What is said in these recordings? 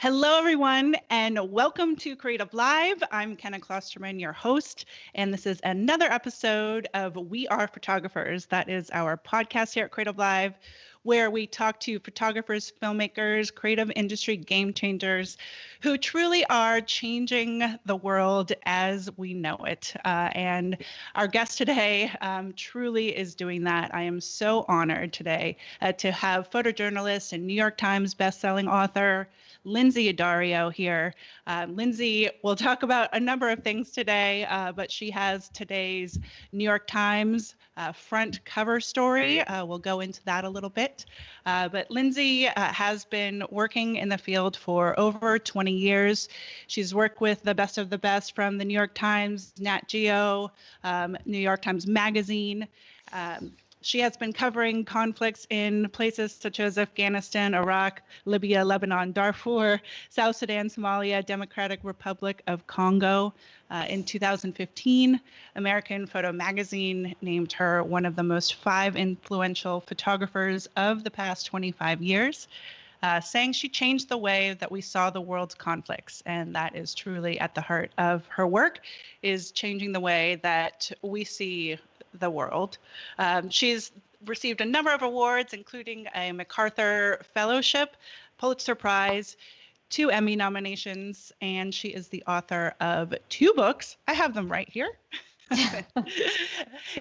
Hello, everyone, and welcome to CreativeLive. I'm Kenna Klosterman, your host, and this is another episode of We Are Photographers. That is our podcast here at CreativeLive, where we talk to photographers, filmmakers, creative industry game changers who truly are changing the world as we know it. And our guest today truly is doing that. I am so honored today to have photojournalist and New York Times bestselling author, Lynsey Addario here. Lindsay will talk about a number of things today, but she has today's New York Times front cover story. We'll go into that a little bit. But Lynsey has been working in the field for over 20 years. She's worked with the best of the best from the New York Times, Nat Geo, New York Times Magazine. She has been covering conflicts in places such as Afghanistan, Iraq, Libya, Lebanon, Darfur, South Sudan, Somalia, Democratic Republic of Congo. In 2015, American Photo Magazine named her one of the most 5 influential photographers of the past 25 years, saying she changed the way that we saw the world's conflicts. And that is truly at the heart of her work, is changing the way that we see the world. She's received a number of awards, including a MacArthur Fellowship, Pulitzer Prize, 2 Emmy nominations, and she is the author of 2 books. I have them right here.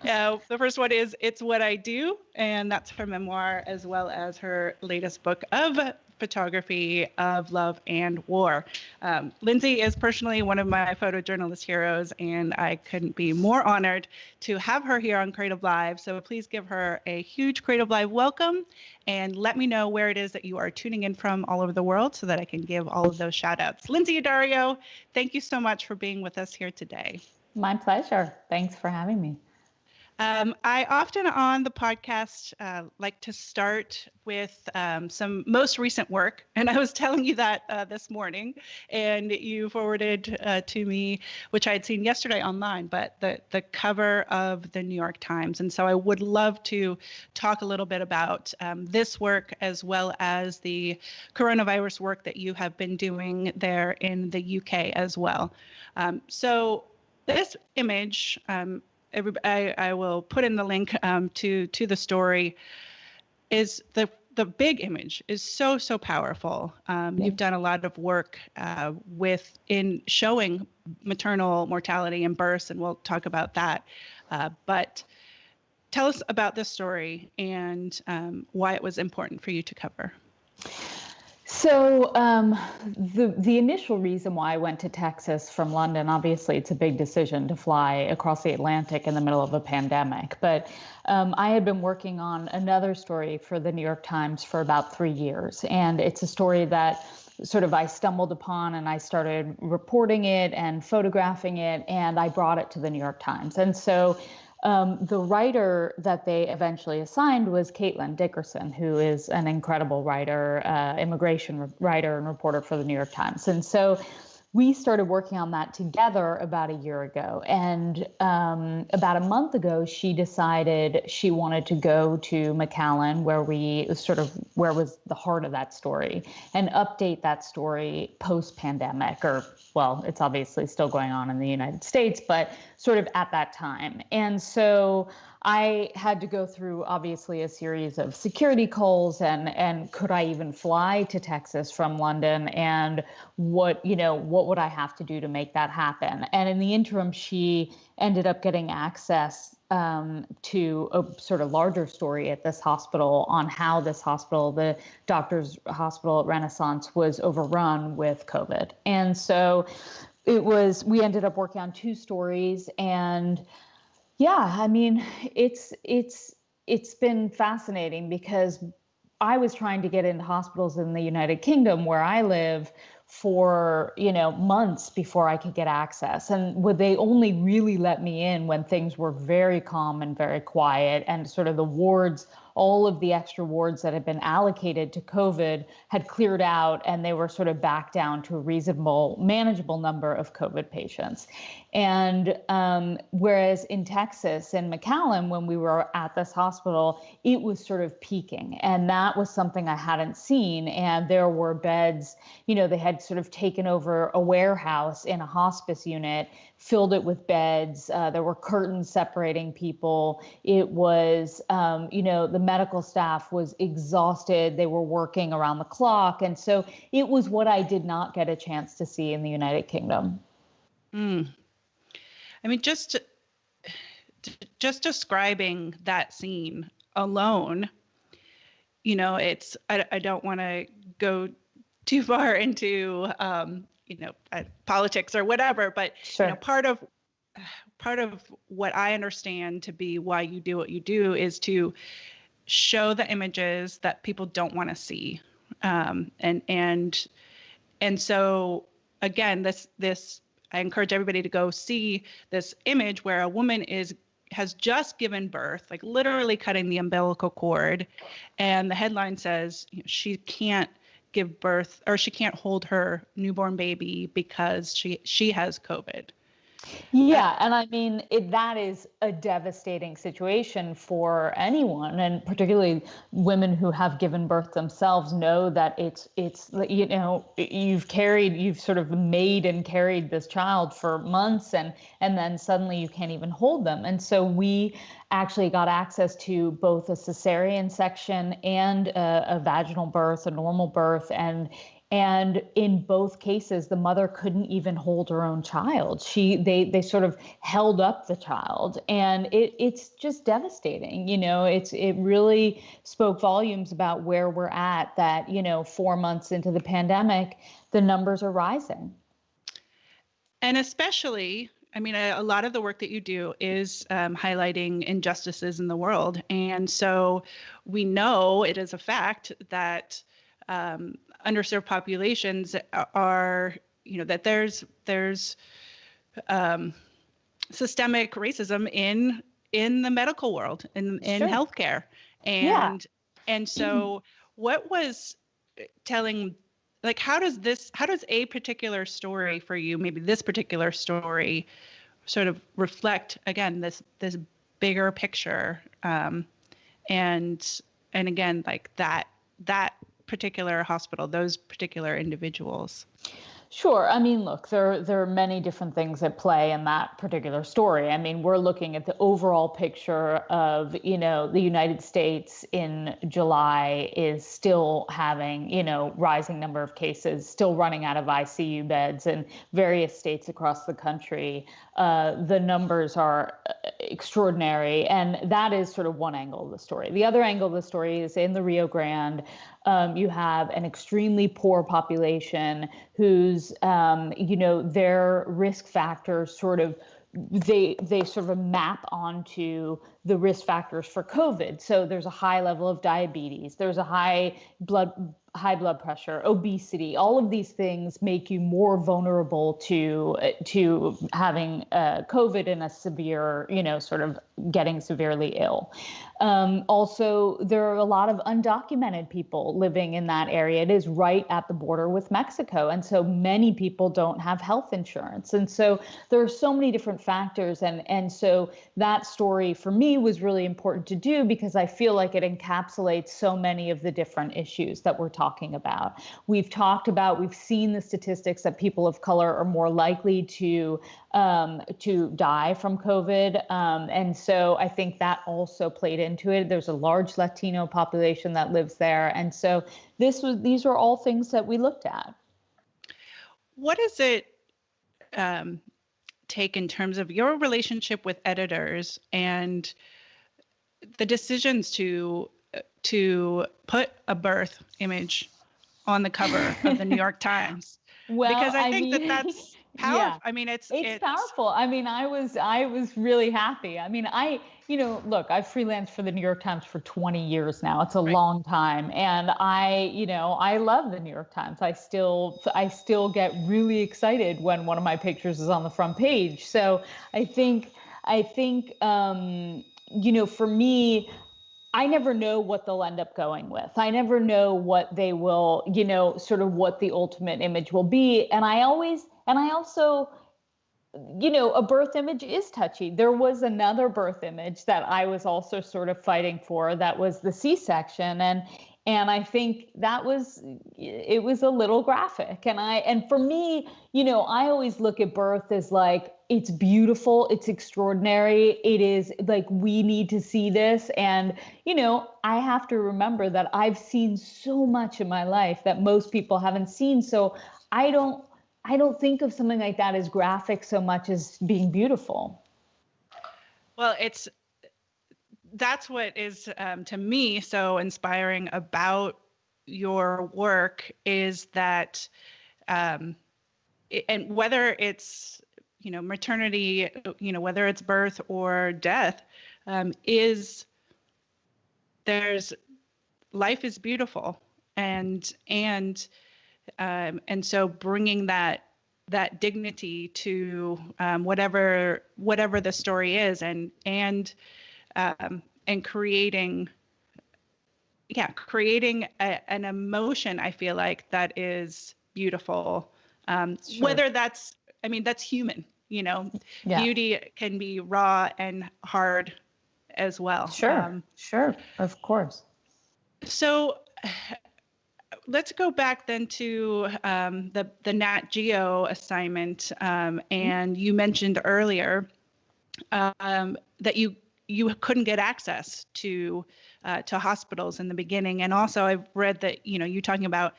The first one is It's What I Do, and that's her memoir, as well as her latest book of photography of love and war. Lynsey is personally one of my photojournalist heroes, and I couldn't be more honored to have her here on CreativeLive. So please give her a huge CreativeLive welcome, and let me know where it is that you are tuning in from all over the world so that I can give all of those shout outs. Lynsey Addario, thank you so much for being with us here today. My pleasure. Thanks for having me. I often on the podcast like to start with some most recent work. And I was telling you that this morning, and you forwarded to me, which I had seen yesterday online, but the cover of the New York Times. And so I would love to talk a little bit about this work, as well as the coronavirus work that you have been doing there in the UK as well. So this image, I will put in the link to the story, is the big image is so powerful. You've done a lot of work in showing maternal mortality and births, and we'll talk about that. But tell us about this story and why it was important for you to cover. So the initial reason why I went to Texas from London, obviously it's a big decision to fly across the Atlantic in the middle of a pandemic, but I had been working on another story for the New York Times for about 3 years. And it's a story that sort of I stumbled upon, and I started reporting it and photographing it, and I brought it to the New York Times. And so the writer that they eventually assigned was Caitlin Dickerson, who is an incredible writer, immigration writer and reporter for the New York Times. And so we started working on that together about a year ago. And about a month ago, she decided she wanted to go to McAllen, where was the heart of that story, and update that story post-pandemic, or, well, it's obviously still going on in the United States, but sort of at that time. And so I had to go through, obviously, a series of security calls and could I even fly to Texas from London, and what would I have to do to make that happen? And in the interim, she ended up getting access to a sort of larger story at this hospital on how this hospital, the doctor's hospital at Renaissance, was overrun with COVID. And so we ended up working on 2 stories, and yeah, I mean, it's been fascinating because I was trying to get into hospitals in the United Kingdom, where I live, for months before I could get access, and they only really let me in when things were very calm and very quiet, and sort of the wards all of the extra wards that had been allocated to COVID had cleared out, and they were sort of back down to a reasonable, manageable number of COVID patients. And whereas in Texas, in McAllen, when we were at this hospital, it was sort of peaking. And that was something I hadn't seen. And there were beds, they had sort of taken over a warehouse in a hospice unit, filled it with beds. There were curtains separating people. It was, the medical staff was exhausted. They were working around the clock. And so it was what I did not get a chance to see in the United Kingdom. I mean, just describing that scene alone, it's, I don't want to go too far into, politics or whatever, but sure. Part of what I understand to be why you do what you do is to show the images that people don't want to see, and so again, this I encourage everybody to go see this image where a woman has just given birth, like literally cutting the umbilical cord, and the headline says she can't give birth, or she can't hold her newborn baby because she has COVID. Yeah, and I mean, that is a devastating situation for anyone, and particularly women who have given birth themselves know that it's you've sort of made and carried this child for months, and then suddenly you can't even hold them. And so we actually got access to both a cesarean section and a vaginal birth, a normal birth, and in both cases, the mother couldn't even hold her own child. They sort of held up the child, and it's just devastating. It really spoke volumes about where we're at. That 4 months into the pandemic, the numbers are rising. And especially, I mean, a lot of the work that you do is highlighting injustices in the world, and so we know it is a fact that underserved populations are, that there's systemic racism in the medical world, in Sure. healthcare, and so what was telling, like, how does a particular story for you, maybe this particular story, sort of reflect again this bigger picture, and again, like that particular hospital, those particular individuals? Sure. I mean, look, there are many different things at play in that particular story. I mean, we're looking at the overall picture of, the United States in July is still having, rising number of cases, still running out of ICU beds in various states across the country. The numbers are extraordinary, and that is sort of one angle of the story. The other angle of the story is in the Rio Grande. You have an extremely poor population whose, their risk factors they sort of map onto the risk factors for COVID. So there's a high level of diabetes, there's a high blood pressure, obesity. All of these things make you more vulnerable to having COVID in a severe, sort of getting severely ill. Also, there are a lot of undocumented people living in that area. It is right at the border with Mexico. And so many people don't have health insurance. And so there are so many different factors. And so that story for me was really important to do because I feel like it encapsulates so many of the different issues that we're talking about. We've seen the statistics that people of color are more likely to die from COVID. And so I think that also played into it. There's a large Latino population that lives there. And so these are all things that we looked at. What does it take in terms of your relationship with editors and the decisions to put a birth image on the cover of the New York Times? Well, because I think that's powerful. Yeah. I mean, it's powerful. I mean, I was really happy. I mean, look, I've freelanced for the New York Times for 20 years now. It's a long time. And I love the New York Times. I still get really excited when one of my pictures is on the front page. So I think, for me, I never know what they'll end up going with. I never know what they will, sort of what the ultimate image will be. And I also, a birth image is touchy. There was another birth image that I was also sort of fighting for. That was the C-section. And I think it was a little graphic. And for me, I always look at birth as like, it's beautiful, it's extraordinary. It is like, we need to see this. And, I have to remember that I've seen so much in my life that most people haven't seen. So I don't think of something like that as graphic so much as being beautiful. Well, that's what is, to me, so inspiring about your work is that, and whether it's, maternity, whether it's birth or death, life is beautiful. And so bringing that dignity to whatever the story is, and creating an emotion, I feel like, that is beautiful. Sure. Whether that's human, Yeah. Beauty can be raw and hard as well. Sure, sure, of course. So let's go back then to the Nat Geo assignment, and you mentioned earlier that you couldn't get access to hospitals in the beginning, and also I've read that you talking about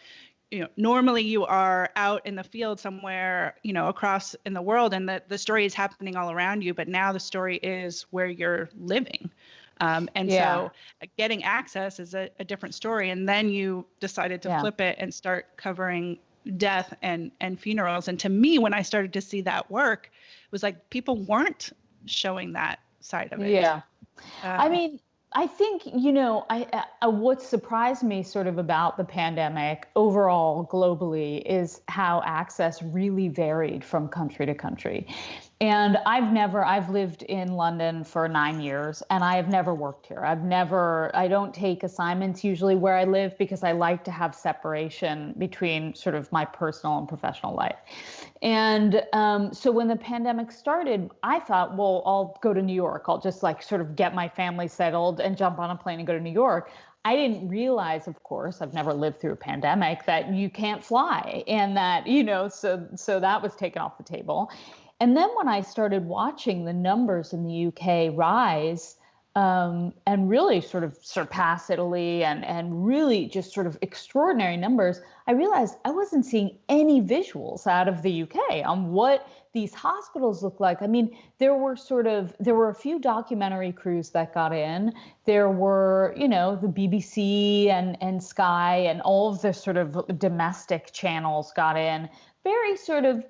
normally you are out in the field somewhere across in the world, and the story is happening all around you, but now the story is where you're living. So getting access is a different story. And then you decided to flip it and start covering death and funerals. And to me, when I started to see that work, it was like people weren't showing that side of it. Yeah. I think, what surprised me sort of about the pandemic overall globally is how access really varied from country to country. And I've lived in London for 9 years, and I have never worked here. I don't take assignments usually where I live because I like to have separation between sort of my personal and professional life. And so when the pandemic started, I thought, well, I'll go to New York. I'll just like sort of get my family settled and jump on a plane and go to New York. I didn't realize, of course, I've never lived through a pandemic, that you can't fly, and that, so that was taken off the table. And then when I started watching the numbers in the UK rise, and really sort of surpass Italy and really just sort of extraordinary numbers, I realized I wasn't seeing any visuals out of the UK on what these hospitals look like. I mean, there were a few documentary crews that got in. There were, the BBC and Sky and all of the sort of domestic channels got in. Very sort of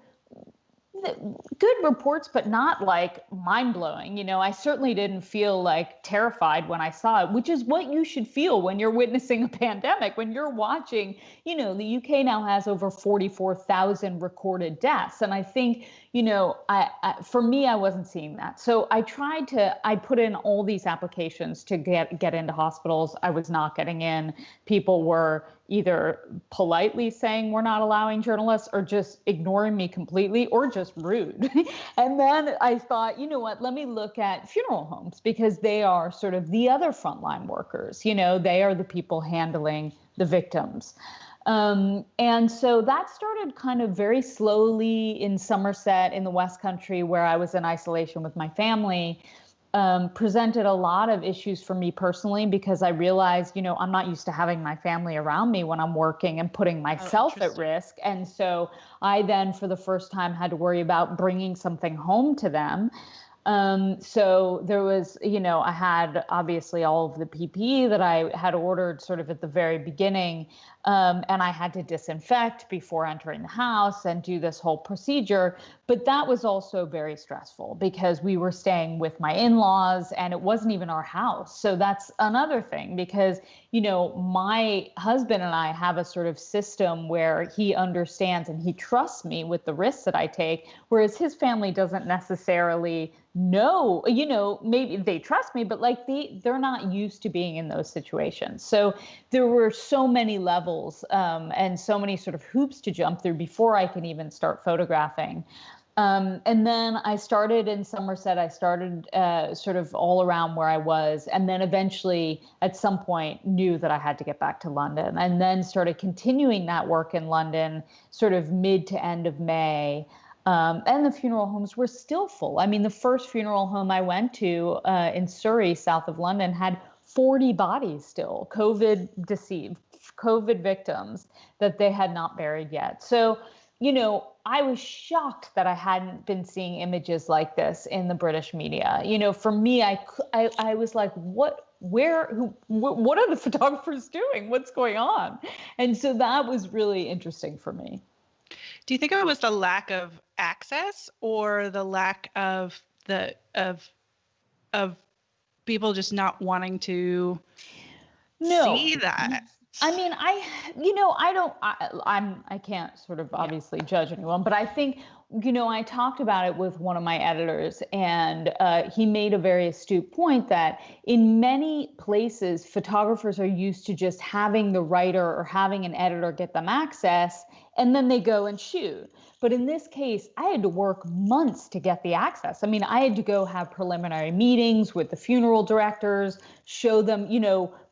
good reports, but not like mind-blowing. I certainly didn't feel like terrified when I saw it, which is what you should feel when you're witnessing a pandemic, when you're watching, the UK now has over 44,000 recorded deaths. And I think, for me, I wasn't seeing that. So I put in all these applications to get into hospitals. I was not getting in. People were either politely saying we're not allowing journalists, or just ignoring me completely, or just rude. And then I thought, let me look at funeral homes, because they are sort of the other frontline workers. They are the people handling the victims. And so that started kind of very slowly in Somerset in the West Country, where I was in isolation with my family. Presented a lot of issues for me personally, because I realized, I'm not used to having my family around me when I'm working and putting myself at risk. And so I then, for the first time, had to worry about bringing something home to them. So there was, I had obviously all of the PPE that I had ordered sort of at the very beginning. And I had to disinfect before entering the house and do this whole procedure. But that was also very stressful, because we were staying with my in-laws, and it wasn't even our house. So that's another thing, because, my husband and I have a sort of system where he understands and he trusts me with the risks that I take, whereas his family doesn't necessarily no, maybe they trust me, but like they're not used to being in those situations. So there were so many levels and so many sort of hoops to jump through before I can even start photographing. And then I started in Somerset. I started sort of all around where I was, and then eventually at some point knew that I had to get back to London, and then started continuing that work in London sort of mid to end of May. And the funeral homes were still full. I mean, the first funeral home I went to in Surrey, south of London, had 40 bodies still, COVID victims that they had not buried yet. So, I was shocked that I hadn't been seeing images like this in the British media. For me, I was like, what are the photographers doing? What's going on? And so that was really interesting for me. Do you think it was the lack of access or the lack of people just not wanting to see that? I mean, I can't sort of obviously judge anyone, but I think, I talked about it with one of my editors, and he made a very astute point that in many places, photographers are used to just having the writer or having an editor get them access, and then they go and shoot. But in this case, I had to work months to get the access. I mean, I had to go have preliminary meetings with the funeral directors, show them,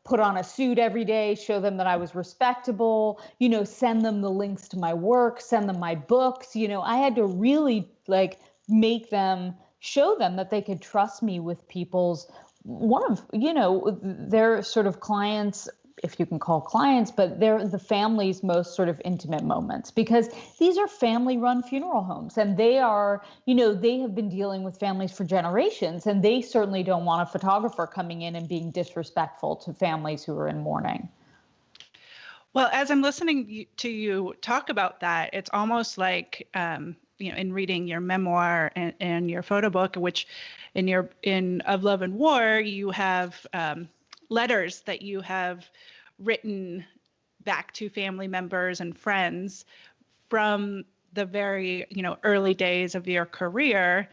put on a suit every day, show them that I was respectable, send them the links to my work, send them my books. I had to really show them that they could trust me with their sort of clients, if you can call clients, but they're the family's most sort of intimate moments, because these are family-run funeral homes, and they are, they have been dealing with families for generations, and they certainly don't want a photographer coming in and being disrespectful to families who are in mourning. Well, as I'm listening to you talk about that, it's almost like, in reading your memoir and your photo book, which in Of Love and War, you have letters that you have written back to family members and friends from the very, early days of your career.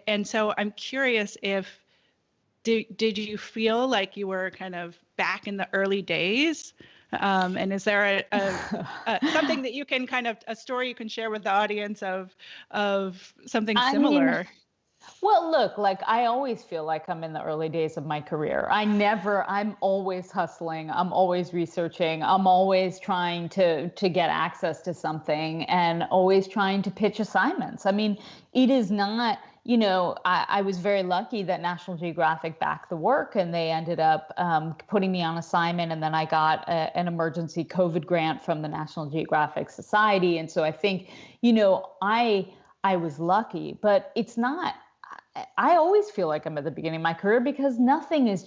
And so I'm curious if, did you feel like you were kind of back in the early days? And is there something that you can a story you can share with the audience of something similar? Well, look, I always feel like I'm in the early days of my career. I'm always hustling. I'm always researching. I'm always trying to get access to something, and always trying to pitch assignments. I mean, it is not, I was very lucky that National Geographic backed the work, and they ended up putting me on assignment. And then I got an emergency COVID grant from the National Geographic Society. And so I think, I was lucky, but it's not. I always feel like I'm at the beginning of my career, because nothing is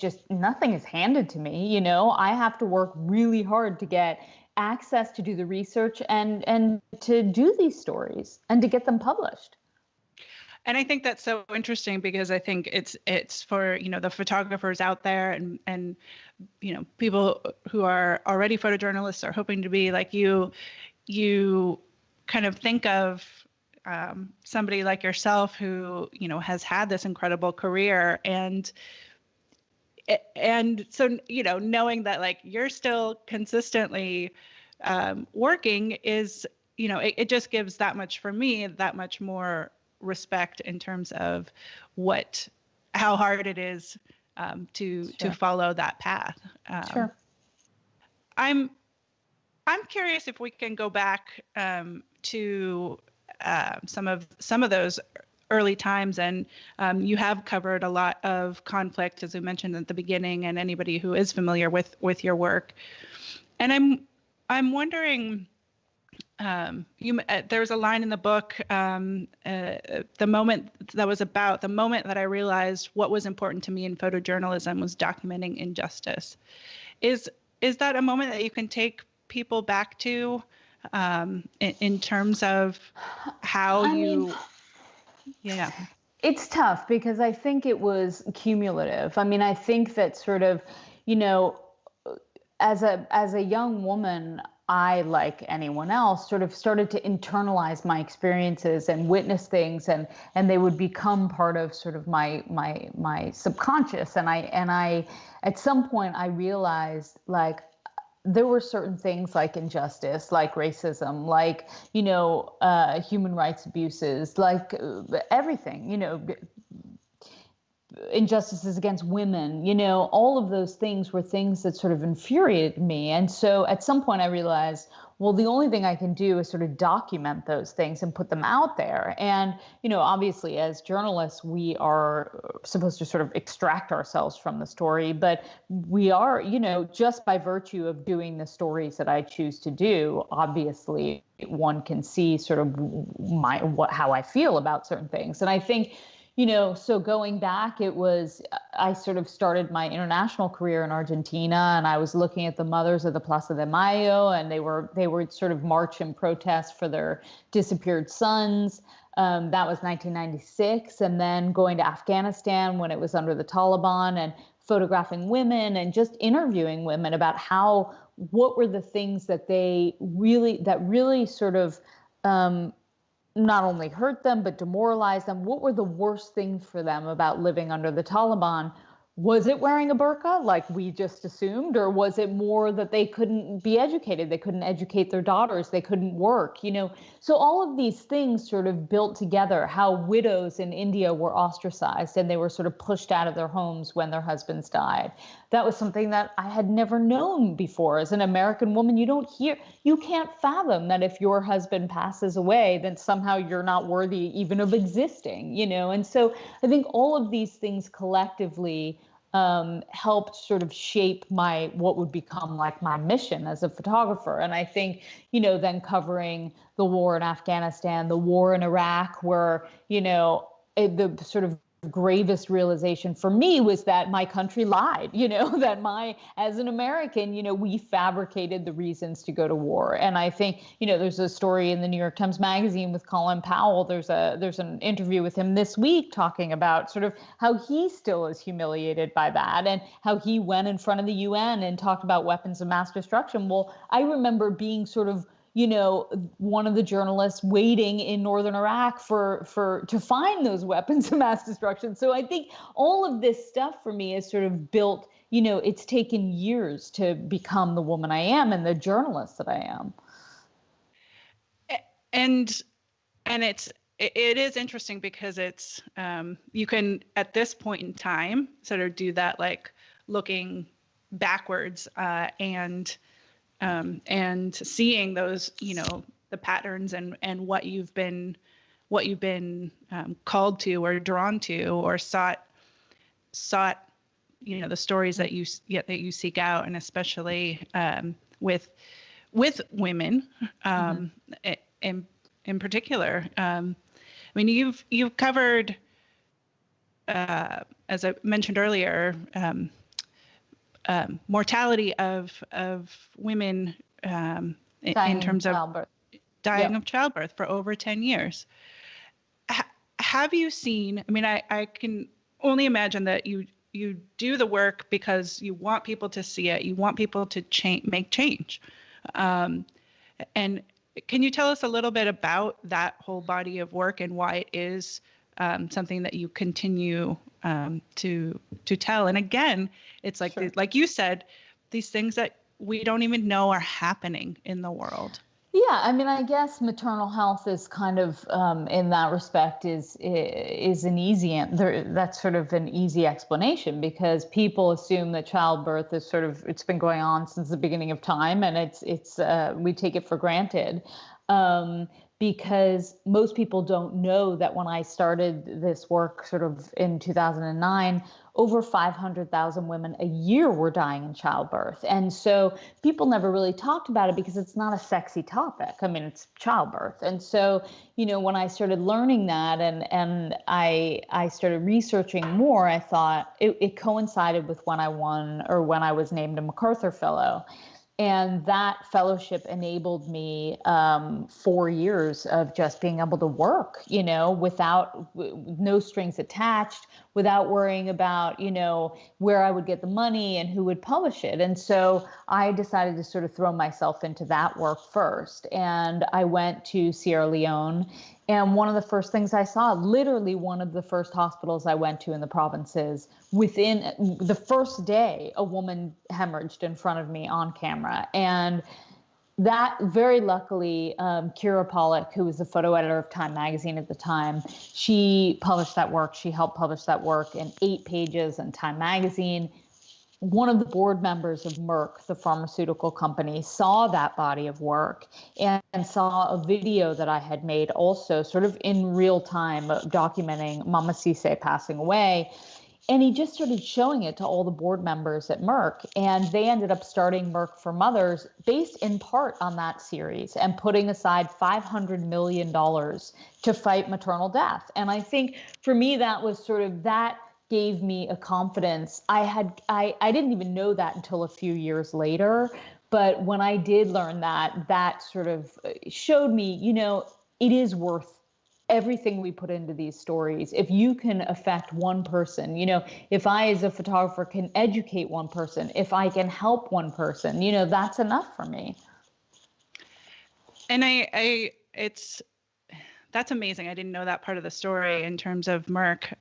handed to me. I have to work really hard to get access to do the research and to do these stories and to get them published. And I think that's so interesting, because I think it's for, the photographers out there and people who are already photojournalists are hoping to be like you kind of think of somebody like yourself who, has had this incredible career, and so, knowing that you're still consistently working is, it just gives that much more respect in terms of how hard it is to follow that path. Sure. I'm curious if we can go back to some of those early times, and you have covered a lot of conflict, as we mentioned at the beginning, and anybody who is familiar with your work. And I'm wondering, there's a line in the book, the moment that I realized what was important to me in photojournalism was documenting injustice. Is that a moment that you can take people back to? In terms of how yeah. It's tough, because I think it was cumulative. I mean, I think that sort of, as a young woman, I, like anyone else, sort of started to internalize my experiences and witness things, and they would become part of sort of my subconscious. And I at some point I realized, like, there were certain things like injustice, like racism, like, human rights abuses, like everything, injustices against women, all of those things were things that sort of infuriated me. And so at some point I realized, well, the only thing I can do is sort of document those things and put them out there. And, obviously as journalists, we are supposed to sort of extract ourselves from the story, but we are, just by virtue of doing the stories that I choose to do, obviously one can see sort of how I feel about certain things. And I think, so going back, I sort of started my international career in Argentina, and I was looking at the mothers of the Plaza de Mayo, and they were sort of march and protest for their disappeared sons. That was 1996. And then going to Afghanistan when it was under the Taliban, and photographing women and just interviewing women about what were the things that really sort of, not only hurt them, but demoralize them. What were the worst things for them about living under the Taliban? Was it wearing a burqa, like we just assumed, or was it more that they couldn't be educated? They couldn't educate their daughters. They couldn't work, So all of these things sort of built together, how widows in India were ostracized and they were sort of pushed out of their homes when their husbands died. That was something that I had never known before. As an American woman, you can't fathom that if your husband passes away, then somehow you're not worthy even of existing, And so I think all of these things collectively helped sort of shape what would become like my mission as a photographer. And I think, then covering the war in Afghanistan, the war in Iraq, where, the sort of gravest realization for me was that my country lied, that as an American, we fabricated the reasons to go to war. And I think, there's a story in the New York Times Magazine with Colin Powell. There's an interview with him this week talking about sort of how he still is humiliated by that, and how he went in front of the UN and talked about weapons of mass destruction. Well, I remember being sort of, one of the journalists waiting in northern Iraq to find those weapons of mass destruction. So I think all of this stuff for me is sort of built, it's taken years to become the woman I am and the journalist that I am. And it is interesting because it's you can at this point in time sort of do that, like looking backwards and seeing those, the patterns and what you've been called to or drawn to or sought, the stories that you seek out, and especially with women in particular. I mean, you've covered, as I mentioned earlier, mortality of women in terms of childbirth. Dying of childbirth for over 10 years. Have you seen, I mean, I can only imagine that you do the work because you want people to see it, you want people to make change. And can you tell us a little bit about that whole body of work and why it is something that you continue to tell? And again, it's like, sure, like you said, these things that we don't even know are happening in the world. Yeah, I mean, I guess maternal health is kind of, in that respect, is an easy, that's sort of an easy explanation, because people assume that childbirth is sort of, it's been going on since the beginning of time, and it's we take it for granted. Because most people don't know that when I started this work sort of in 2009, over 500,000 women a year were dying in childbirth. And so people never really talked about it because it's not a sexy topic. I mean, it's childbirth. And so, when I started learning that and I started researching more, I thought it coincided with when I was named a MacArthur Fellow. And that fellowship enabled me 4 years of just being able to work, without no strings attached, without worrying about, where I would get the money and who would publish it. And so I decided to sort of throw myself into that work first. And I went to Sierra Leone. And one of the first things I saw, literally one of the first hospitals I went to in the provinces, within the first day, a woman hemorrhaged in front of me on camera. And that, very luckily, Kira Pollack, who was the photo editor of Time magazine at the time, she published that work. She helped publish that work in 8 pages in Time magazine. One of the board members of Merck, the pharmaceutical company, saw that body of work and saw a video that I had made also sort of in real time documenting Mama Cisse passing away. And he just started showing it to all the board members at Merck. And they ended up starting Merck for Mothers based in part on that series and putting aside $500 million to fight maternal death. And I think for me, that was sort of, that gave me a confidence. I didn't even know that until a few years later. But when I did learn that, that sort of showed me, it is worth everything we put into these stories. If you can affect one person, if I as a photographer can educate one person, if I can help one person, that's enough for me. And that's amazing. I didn't know that part of the story in terms of Merck.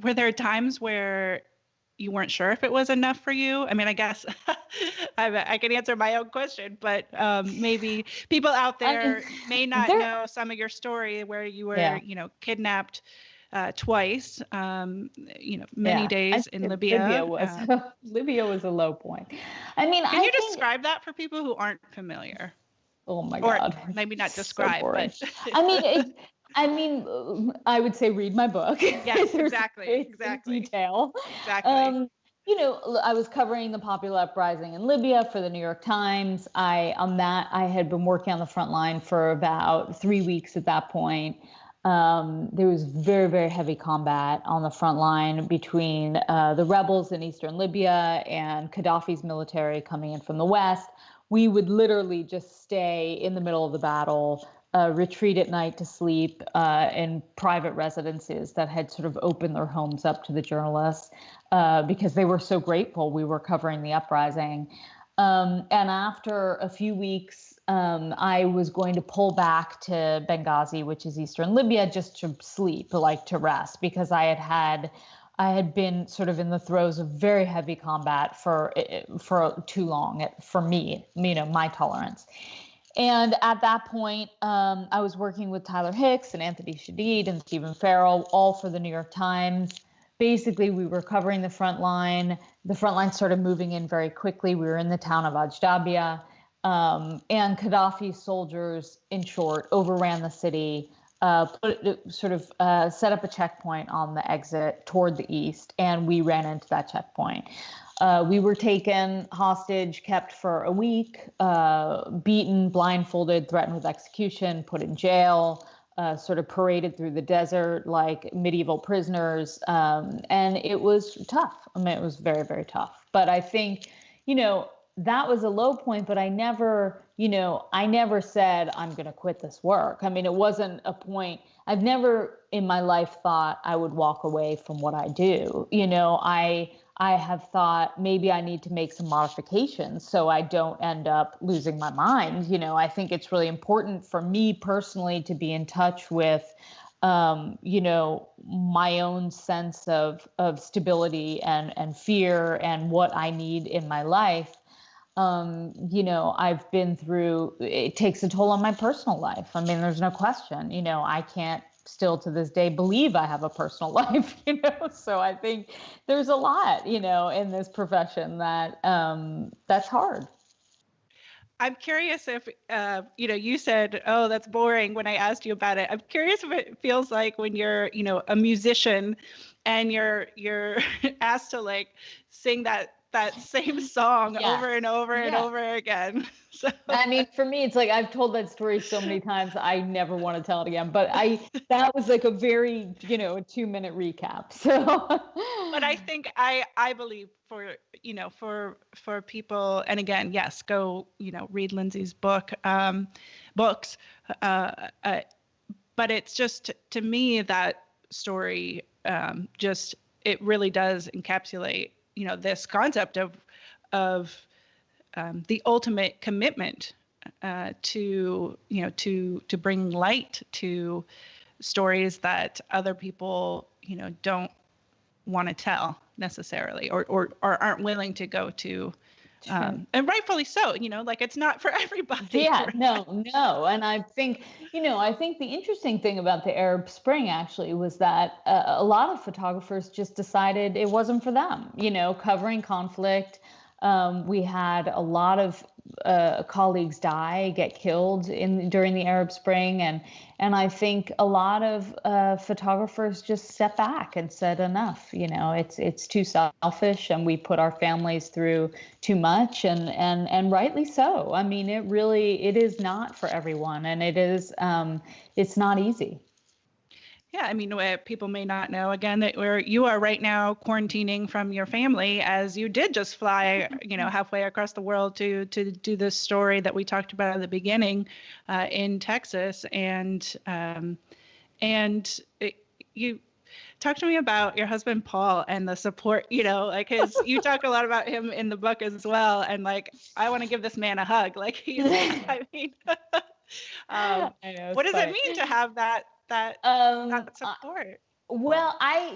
Were there times where you weren't sure if it was enough for you? I mean, I guess I can answer my own question, but maybe people out there may not know some of your story where you were, kidnapped twice, many days in Libya. Libya was a low point. Can you describe that for people who aren't familiar? Oh my God. Or maybe not describe, so but I would say read my book. Yes, exactly. Detail. Exactly. I was covering the popular uprising in Libya for the New York Times. I had been working on the front line for about 3 weeks at that point. There was very, very heavy combat on the front line between the rebels in eastern Libya and Gaddafi's military coming in from the west. We would literally just stay in the middle of the battle, retreat at night to sleep in private residences that had sort of opened their homes up to the journalists because they were so grateful we were covering the uprising. And after a few weeks, I was going to pull back to Benghazi, which is eastern Libya, just to sleep, like to rest, because I had been sort of in the throes of very heavy combat for too long for me, my tolerance. And at that point, I was working with Tyler Hicks and Anthony Shadid and Stephen Farrell, all for the New York Times. Basically, we were covering the front line. The front line started moving in very quickly. We were in the town of Ajdabia, and Gaddafi's soldiers, in short, overran the city, set up a checkpoint on the exit toward the east, and we ran into that checkpoint. We were taken hostage, kept for a week, beaten, blindfolded, threatened with execution, put in jail, sort of paraded through the desert like medieval prisoners. And it was tough. It was very, very tough. But I think, that was a low point, but I never said I'm going to quit this work. It wasn't a point. I've never in my life thought I would walk away from what I do. I have thought maybe I need to make some modifications so I don't end up losing my mind. I think it's really important for me personally to be in touch with, my own sense of stability and fear and what I need in my life. I've been through, it takes a toll on my personal life. There's no question, I can't still to this day believe I have a personal life, so I think there's a lot, in this profession that, that's hard. I'm curious if, you said, oh, that's boring when I asked you about it. I'm curious if it feels like when you're, a musician and you're asked to sing that same song over and over and over again. So for me, it's like I've told that story so many times, I never want to tell it again. But that was like a very, a 2-minute recap. So, but I think I believe for people, and again, yes, go read Lindsay's books. But but it's just, to me, that story just, it really does encapsulate, this concept of the ultimate commitment to bring light to stories that other people, don't want to tell necessarily, or aren't willing to go to. And rightfully so, like, it's not for everybody. Yeah, right? no. And I think the interesting thing about the Arab Spring actually was that a lot of photographers just decided it wasn't for them, covering conflict. We had a lot of colleagues get killed during the Arab Spring, and I think a lot of photographers just stepped back and said enough. It's too selfish, and we put our families through too much, and rightly so. I mean, it is not for everyone, and it's not easy. Yeah, I mean, people may not know, again, that where you are right now quarantining from your family, as you did just fly, halfway across the world to do this story that we talked about at the beginning in Texas. And you talk to me about your husband, Paul, and the support, like you talk a lot about him in the book as well. And like, I want to give this man a hug. Like I mean, I know, what does it mean to have that support? Well, I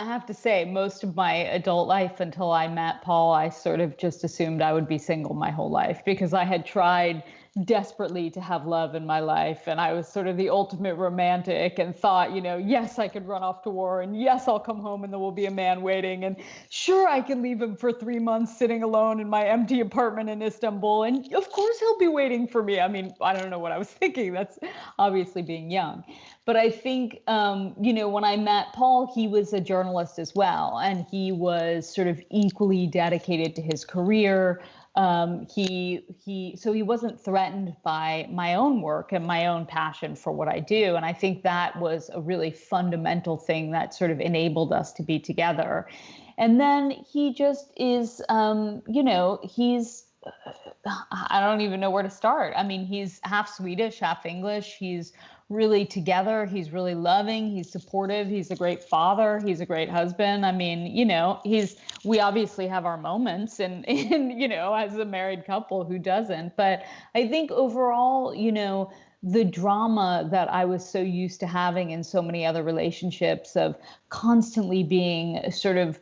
have to say, most of my adult life until I met Paul, I sort of just assumed I would be single my whole life, because I had tried desperately to have love in my life. And I was sort of the ultimate romantic and thought, yes, I could run off to war, and yes, I'll come home and there will be a man waiting. And sure, I can leave him for 3 months sitting alone in my empty apartment in Istanbul. And of course, he'll be waiting for me. I mean, I don't know what I was thinking. That's obviously being young. But I think, when I met Paul, he was a journalist as well, and he was sort of equally dedicated to his career. So he wasn't threatened by my own work and my own passion for what I do. And I think that was a really fundamental thing that sort of enabled us to be together. And then he just is, he's, I don't even know where to start. I mean, he's half Swedish, half English. He's really together. He's really loving. He's supportive. He's a great father. He's a great husband. I mean, we obviously have our moments and as a married couple, who doesn't? But I think overall, the drama that I was so used to having in so many other relationships, of constantly being sort of,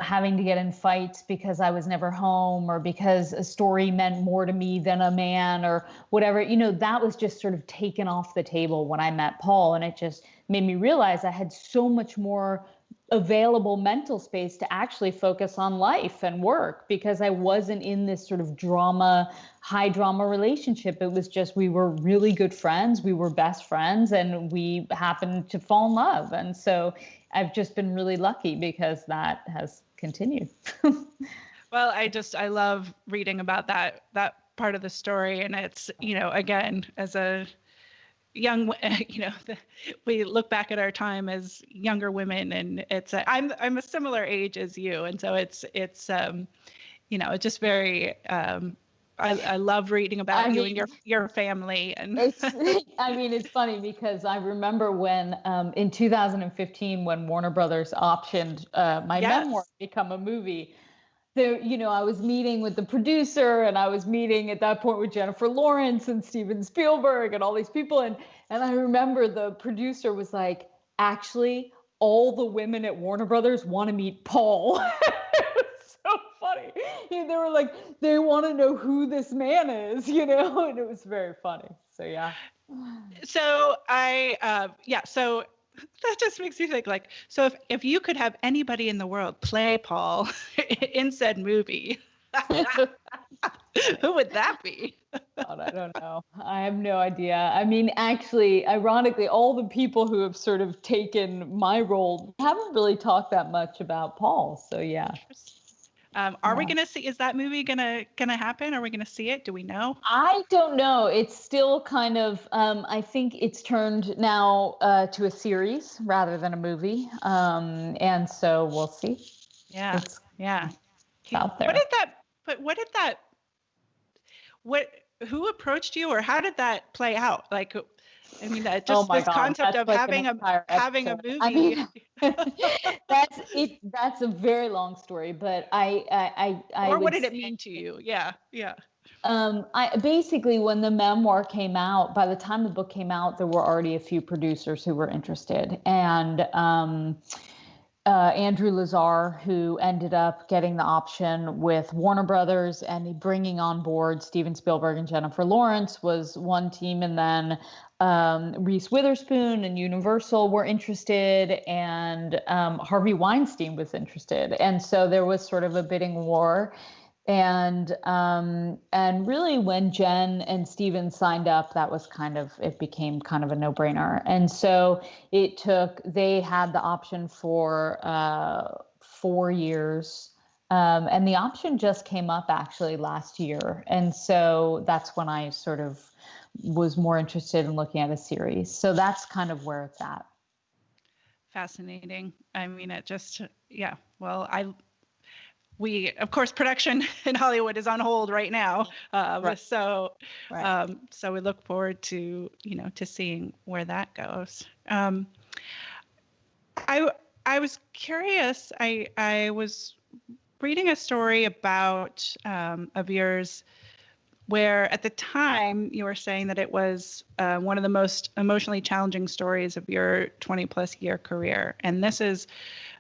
having to get in fights because I was never home, or because a story meant more to me than a man, or whatever, that was just sort of taken off the table when I met Paul. And it just made me realize I had so much more available mental space to actually focus on life and work, because I wasn't in this sort of high drama relationship. It was just, we were really good friends. We were best friends, and we happened to fall in love. And so I've just been really lucky, because that has continued. Well, I love reading about that part of the story. And it's, again, as a young, we look back at our time as younger women, and I'm a similar age as you. And so it's just very, I love reading about you and your family. And it's funny, because I remember when in 2015, when Warner Brothers optioned my memoir to become a movie, there, I was meeting with the producer, and I was meeting at that point with Jennifer Lawrence and Steven Spielberg and all these people. And I remember the producer was like, actually, all the women at Warner Brothers want to meet Paul. So funny. They were like, they want to know who this man is, and it was very funny. So, yeah. So so that just makes me think, like, so if you could have anybody in the world play Paul in said movie, who would that be? God, I don't know. I have no idea. I mean, actually, ironically, all the people who have sort of taken my role haven't really talked that much about Paul. So, yeah. Are we going to see, is that movie going to happen? Are we going to see it? Do we know? I don't know. It's still kind of, I think it's turned now to a series rather than a movie. And so we'll see. Yeah. It's out there. Who approached you, or how did that play out? Like, I mean, that Oh just my this God, concept that's of like an entire having a episode. movie. I mean, that's it. That's a very long story, but I Or what would did it say, mean to you? Yeah, yeah. I basically, when the memoir came out, by the time the book came out, there were already a few producers who were interested, and Andrew Lazar, who ended up getting the option with Warner Brothers and bringing on board Steven Spielberg and Jennifer Lawrence, was one team. And then Reese Witherspoon and Universal were interested, and Harvey Weinstein was interested. And so there was sort of a bidding war. And really, when Jen and Steven signed up, that was it became kind of a no-brainer. And so they had the option for 4 years. And the option just came up actually last year. And so that's when I sort of was more interested in looking at a series. So that's kind of where it's at. Fascinating. I mean, it just, yeah. Well, of course, production in Hollywood is on hold right now. Right. So we look forward to, to seeing where that goes. I was curious. I was reading a story about of yours where at the time you were saying that it was one of the most emotionally challenging stories of your 20 plus year career. And this is,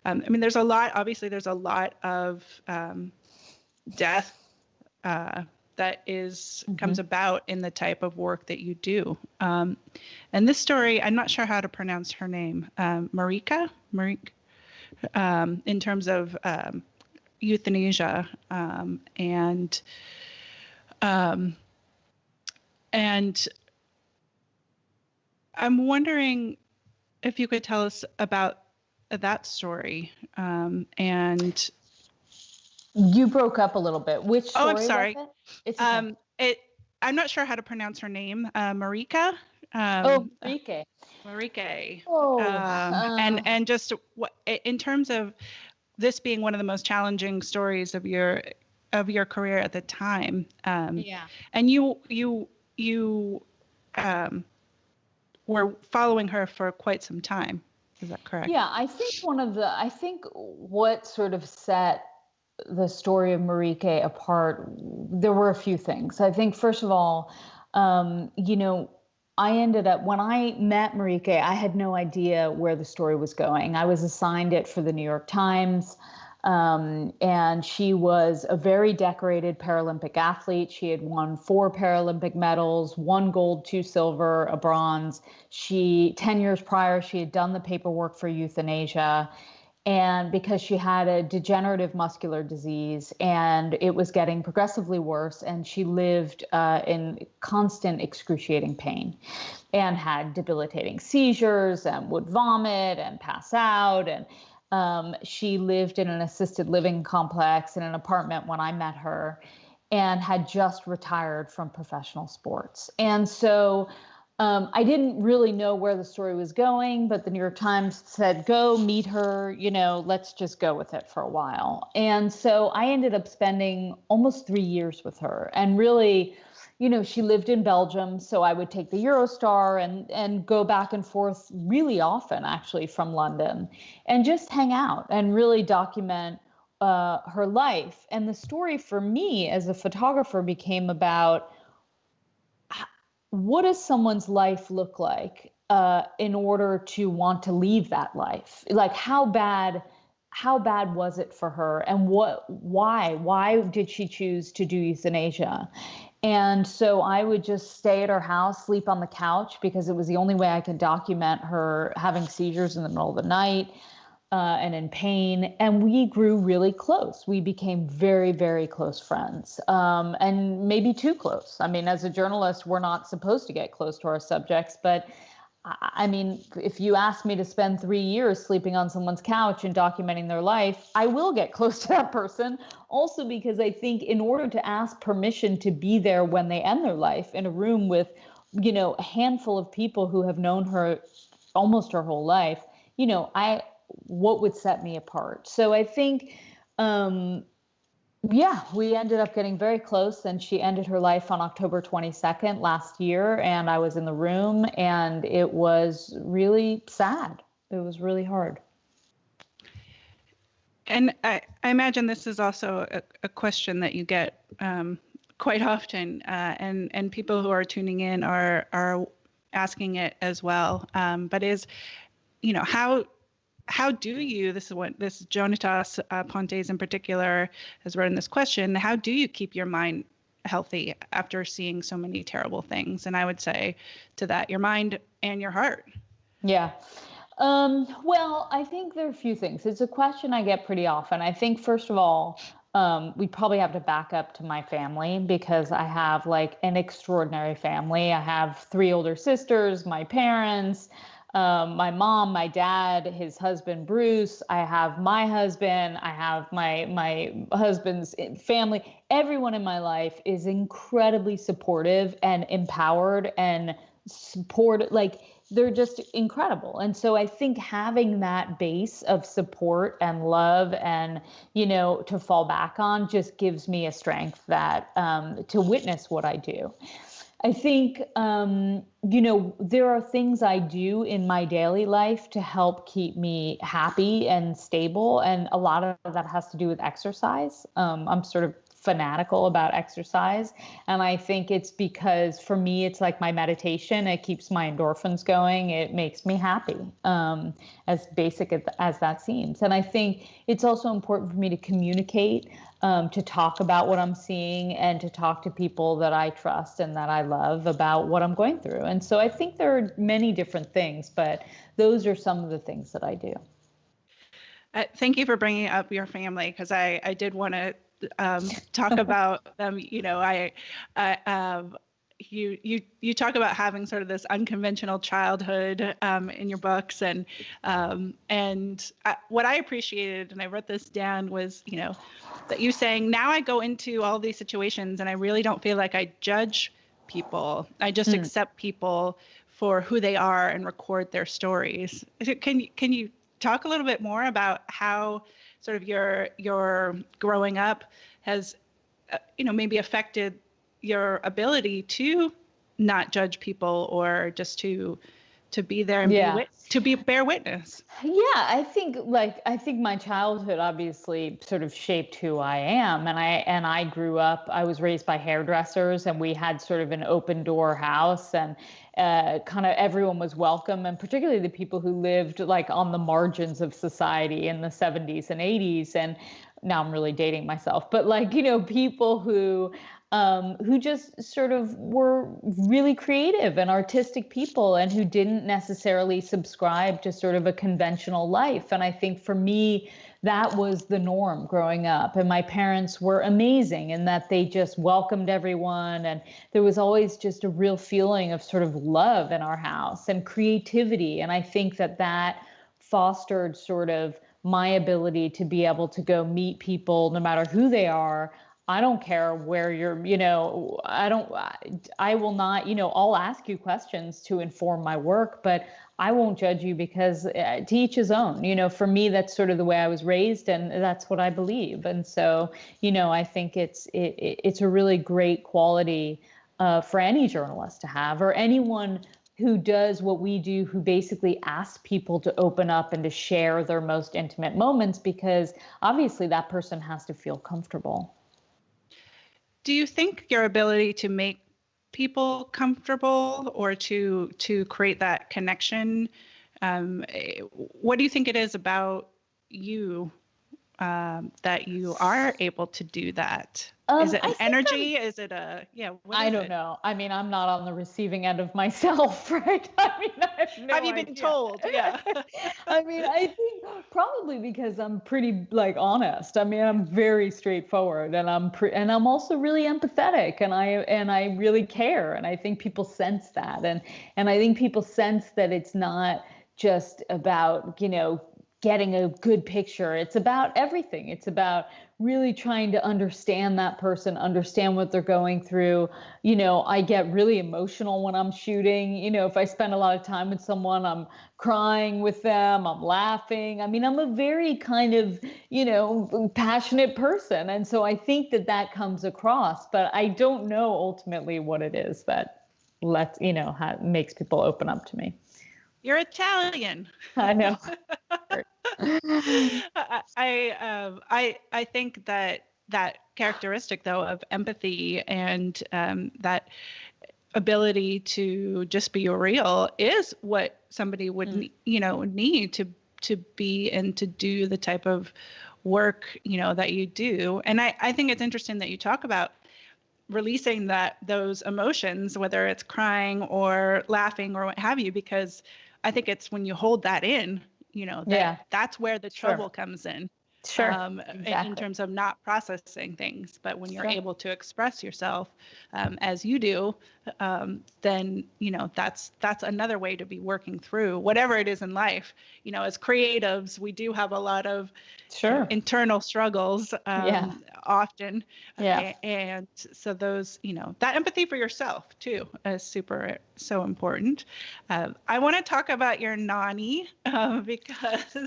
I mean, there's a lot of death that comes about in the type of work that you do. And this story, I'm not sure how to pronounce her name, Marika, in terms of euthanasia, and I'm wondering if you could tell us about that story. And you broke up a little bit. Which story? Oh, I'm sorry. Was it? It's okay. I'm not sure how to pronounce her name. Marika. Marika. Marika. Oh, and just what in terms of this being one of the most challenging stories of your career at the time. Yeah. And you were following her for quite some time. Is that correct? Yeah, I think what sort of set the story of Marika apart, there were a few things. I think, first of all, I ended up, when I met Marika, I had no idea where the story was going. I was assigned it for the New York Times. And she was a very decorated Paralympic athlete. She had won 4 Paralympic medals, 1 gold, 2 silver, a bronze. 10 years prior, she had done the paperwork for euthanasia. And because she had a degenerative muscular disease and it was getting progressively worse, and she lived in constant excruciating pain and had debilitating seizures and would vomit and pass out. And she lived in an assisted living complex in an apartment when I met her, and had just retired from professional sports. And so I didn't really know where the story was going, but the New York Times said, go meet her, let's just go with it for a while. And so I ended up spending almost 3 years with her. And really, she lived in Belgium, so I would take the Eurostar and go back and forth really often, actually, from London, and just hang out and really document her life. And the story for me as a photographer became about, what does someone's life look like in order to want to leave that life? Like, how bad was it for her, and why did she choose to do euthanasia? And so I would just stay at her house, sleep on the couch, because it was the only way I could document her having seizures in the middle of the night and in pain. And we grew really close. We became very, very close friends, and maybe too close. I mean, as a journalist, we're not supposed to get close to our subjects, but I mean, if you ask me to spend 3 years sleeping on someone's couch and documenting their life, I will get close to that person. Also, because I think in order to ask permission to be there when they end their life in a room with, a handful of people who have known her almost her whole life, what would set me apart? So I think Yeah, we ended up getting very close, and she ended her life on October 22nd last year, and I was in the room, and it was really sad. It was really hard. And I imagine this is also a question that you get quite often, and people who are tuning in are asking it as well. But how do you? This Jonatas Pontes in particular has written this question. How do you keep your mind healthy after seeing so many terrible things? And I would say to that, your mind and your heart. Yeah. Well, I think there are a few things. It's a question I get pretty often. I think, first of all, we probably have to back up to my family, because I have like an extraordinary family. I have 3 older sisters, my parents, my mom, my dad, his husband, Bruce. I have my husband. I have my husband's family. Everyone in my life is incredibly supportive and empowered and like, they're just incredible. And so I think having that base of support and love and, to fall back on just gives me a strength that to witness what I do. I think, there are things I do in my daily life to help keep me happy and stable. And a lot of that has to do with exercise. I'm sort of fanatical about exercise. And I think it's because for me, it's like my meditation. It keeps my endorphins going. It makes me happy, as basic as that seems. And I think it's also important for me to communicate, to talk about what I'm seeing, and to talk to people that I trust and that I love about what I'm going through. And so I think there are many different things, but those are some of the things that I do. Thank you for bringing up your family, because I did want to talk about them. You talk about having sort of this unconventional childhood in your books, and what I appreciated, and I wrote this down, was that you saying, now I go into all these situations and I really don't feel like I judge people. I just accept people for who they are and record their stories. Can you talk a little bit more about how sort of your growing up has, maybe affected your ability to not judge people, or just to be there and bear witness? Yeah, I think my childhood obviously sort of shaped who I am. And I grew up, I was raised by hairdressers, and we had sort of an open door house, and kind of everyone was welcome, and particularly the people who lived like on the margins of society in the 70s and 80s. And now I'm really dating myself, but like, people who just sort of were really creative and artistic people, and who didn't necessarily subscribe to sort of a conventional life. And I think for me, that was the norm growing up. And my parents were amazing in that they just welcomed everyone. And there was always just a real feeling of sort of love in our house and creativity. And I think that fostered sort of my ability to be able to go meet people no matter who they are. I don't care where you're, I will not, I'll ask you questions to inform my work, but I won't judge you, because to each his own. For me, that's sort of the way I was raised, and that's what I believe. And so, I think it's a really great quality for any journalist to have, or anyone who does what we do, who basically asks people to open up and to share their most intimate moments, because obviously that person has to feel comfortable. Do you think your ability to make people comfortable, or to create that connection, what do you think it is about you that you are able to do that? Is it an energy? Is it I don't know. I mean, I'm not on the receiving end of myself, right? I mean, I have no idea. Have you been told? Yeah. I mean, I think probably because I'm pretty honest. I mean, I'm very straightforward, and I'm also really empathetic, and I really care, and I think people sense that, and I think people sense that it's not just about getting a good picture. It's about everything. It's about really trying to understand that person, understand what they're going through. I get really emotional when I'm shooting. If I spend a lot of time with someone, I'm crying with them, I'm laughing. I'm a very kind of, passionate person. And so I think that comes across, but I don't know ultimately what it is that makes people open up to me. You're Italian. I know. I think that characteristic, though, of empathy and that ability to just be real is what somebody would need to be and to do the type of work that you do. And I think it's interesting that you talk about releasing those emotions, whether it's crying or laughing or what have you, because I think it's when you hold that in, that's where the trouble comes in. Sure. Exactly. In terms of not processing things. But when you're able to express yourself as you do, then, that's another way to be working through whatever it is in life. As creatives, we do have a lot of internal struggles often. And so those, that empathy for yourself, too, is so important. I want to talk about your nanny because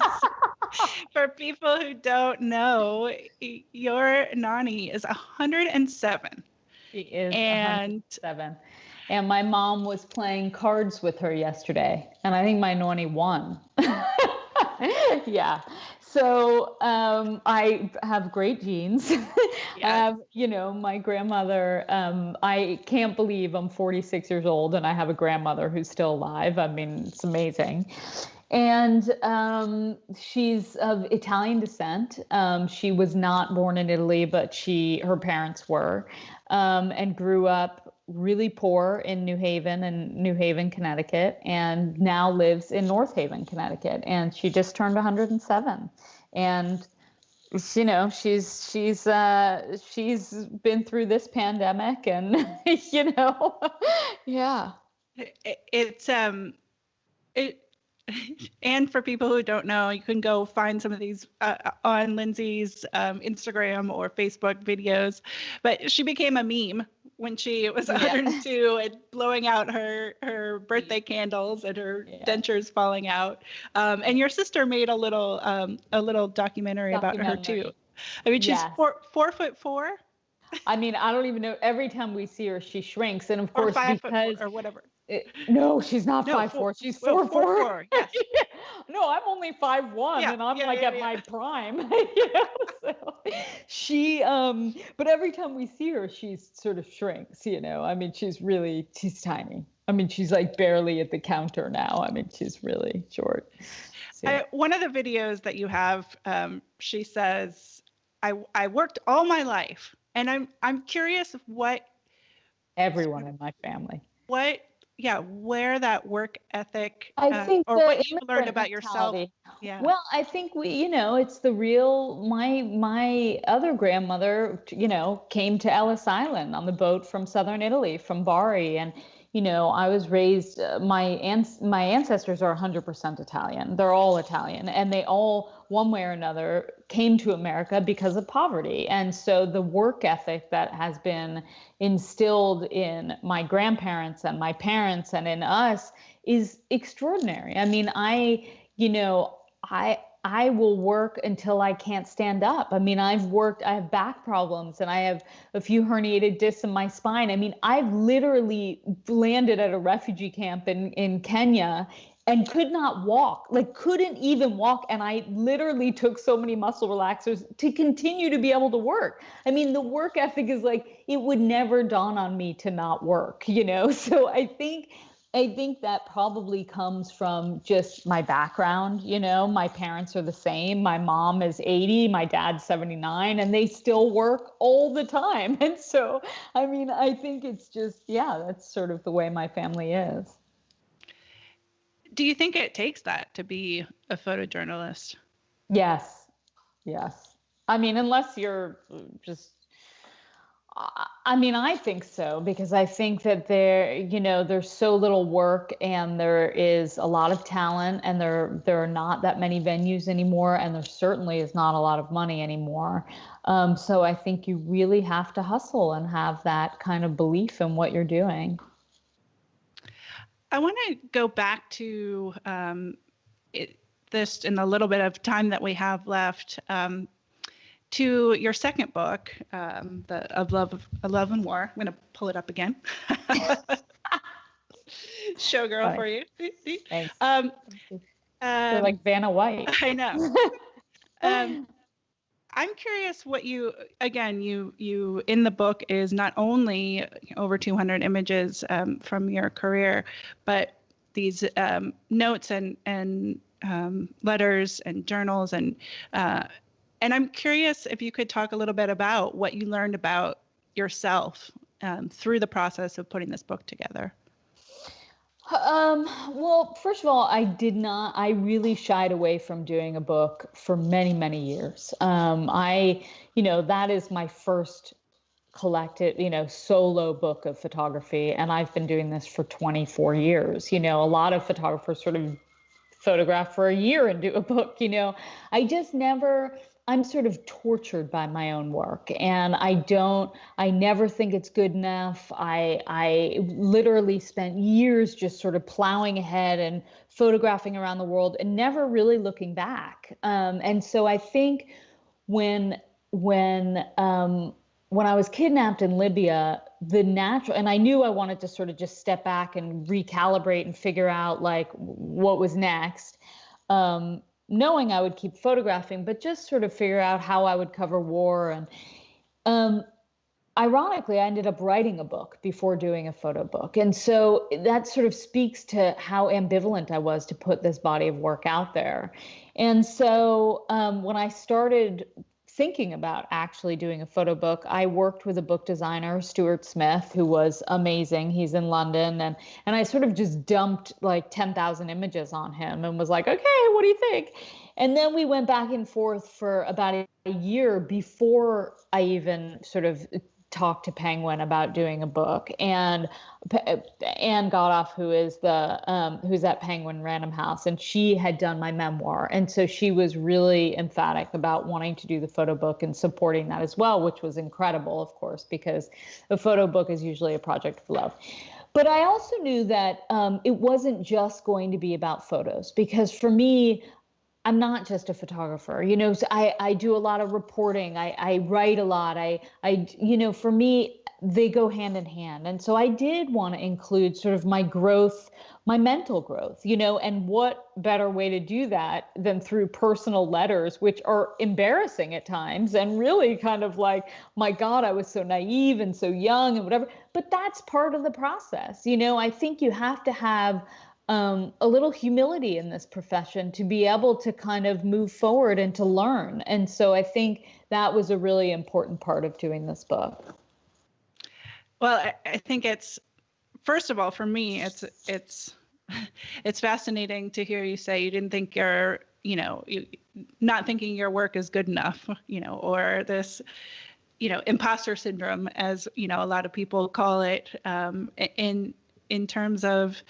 for people who don't know, your nanny is 107. She is 107. And my mom was playing cards with her yesterday, and I think my nanny won. Yeah. So I have great genes. Yes. My grandmother, I can't believe I'm 46 years old and I have a grandmother who's still alive. It's amazing. And she's of Italian descent. She was not born in Italy, but her parents were, and grew up really poor in New Haven, Connecticut, and now lives in North Haven, Connecticut. And she just turned 107. And she's been through this pandemic, and yeah. And for people who don't know, you can go find some of these on Lindsay's Instagram or Facebook videos. But she became a meme when she was 102 and blowing out her birthday candles and her dentures falling out. And your sister made a little documentary about her too. She's 4'4". I don't even know. Every time we see her, she shrinks, and of course, or 5 foot 4 or whatever. No, she's not 5'4". She's 4'4". Yes. No, I'm only 5'1", and I'm at my prime. So she, but every time we see her, she sort of shrinks. She's tiny. She's like barely at the counter now. She's really short. So. One of the videos that you have, she says, "I worked all my life," and I'm curious what everyone in my family. Where that work ethic, I think, or what you learned about yourself. Yeah. Well, I think it's the real. My other grandmother, came to Ellis Island on the boat from southern Italy, from Bari, and I was raised. My ancestors are 100% Italian. They're all Italian, and they all, one way or another, came to America because of poverty. And so the work ethic that has been instilled in my grandparents and my parents and in us is extraordinary. I will work until I can't stand up. I have back problems and I have a few herniated discs in my spine. I've literally landed at a refugee camp in Kenya and could not walk, couldn't even walk. And I literally took so many muscle relaxers to continue to be able to work. The work ethic is it would never dawn on me to not work, So I think that probably comes from just my background. My parents are the same. My mom is 80, my dad's 79, and they still work all the time. And so, I think it's just, that's sort of the way my family is. Do you think it takes that to be a photojournalist? Yes. Unless you're just, I mean, I think so, because I think that there's so little work and there is a lot of talent, and there are not that many venues anymore, and there certainly is not a lot of money anymore. So I think you really have to hustle and have that kind of belief in what you're doing. I want to go back to this in a little bit of time that we have left. To your second book, of Love and War. I'm going to pull it up again. Showgirl for you. Thanks. You're like Vanna White. I know. I'm curious what you in the book is not only over 200 images from your career, but these notes and letters and journals and I'm curious if you could talk a little bit about what you learned about yourself through the process of putting this book together. Well, first of all, I really shied away from doing a book for many, many years. That is my first collected, solo book of photography. And I've been doing this for 24 years. A lot of photographers sort of photograph for a year and do a book. I'm sort of tortured by my own work, and I never think it's good enough. I literally spent years just sort of plowing ahead and photographing around the world and never really looking back. And so I think when I was kidnapped in Libya, and I knew I wanted to sort of just step back and recalibrate and figure out like what was next. Knowing I would keep photographing, but just sort of figure out how I would cover war. And ironically, I ended up writing a book before doing a photo book. And so that sort of speaks to how ambivalent I was to put this body of work out there. And so when I started thinking about actually doing a photo book, I worked with a book designer, Stuart Smith, who was amazing. He's in London. And I sort of just dumped like 10,000 images on him and was like, okay, what do you think? And then we went back and forth for about a year before I even sort of talked to Penguin about doing a book. And Anne Godoff, who's at Penguin Random House, and she had done my memoir. And so she was really emphatic about wanting to do the photo book and supporting that as well, which was incredible, of course, because a photo book is usually a project of love. But I also knew that it wasn't just going to be about photos, because for me, I'm not just a photographer, so I do a lot of reporting. I write a lot. For me, they go hand in hand. And so I did want to include sort of my growth, my mental growth, and what better way to do that than through personal letters, which are embarrassing at times and really kind of like, my God, I was so naive and so young and whatever. But that's part of the process. I think you have to have a little humility in this profession to be able to kind of move forward and to learn. And so I think that was a really important part of doing this book. Well, I think it's, first of all, for me, it's fascinating to hear you say you didn't think not thinking your work is good enough, or this, imposter syndrome, as, a lot of people call it, in terms of,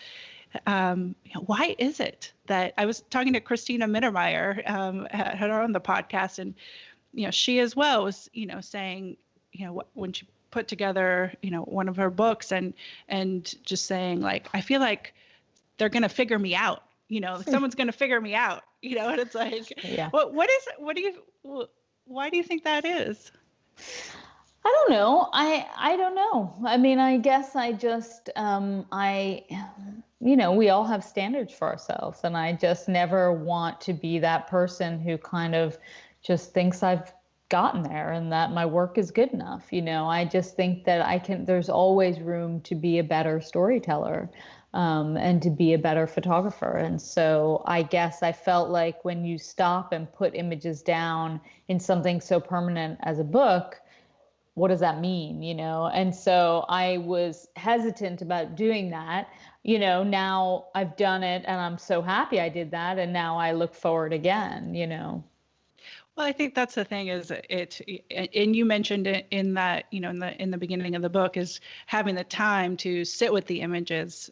why is it that I was talking to Christina Mittermeier, had her on the podcast, and, she as well was, saying, when she put together, one of her books and just saying like, I feel like they're going to figure me out, someone's going to figure me out, and it's like, yeah. Why do you think that is? I don't know. I don't know. I mean, I guess I just, we all have standards for ourselves, and I just never want to be that person who kind of just thinks I've gotten there and that my work is good enough. I just think that there's always room to be a better storyteller, and to be a better photographer. And so I guess I felt like when you stop and put images down in something so permanent as a book, what does that mean? And so I was hesitant about doing that. Now I've done it and I'm so happy I did that. And now I look forward again, Well, I think that's the thing is and you mentioned it in that, in the beginning of the book, is having the time to sit with the images,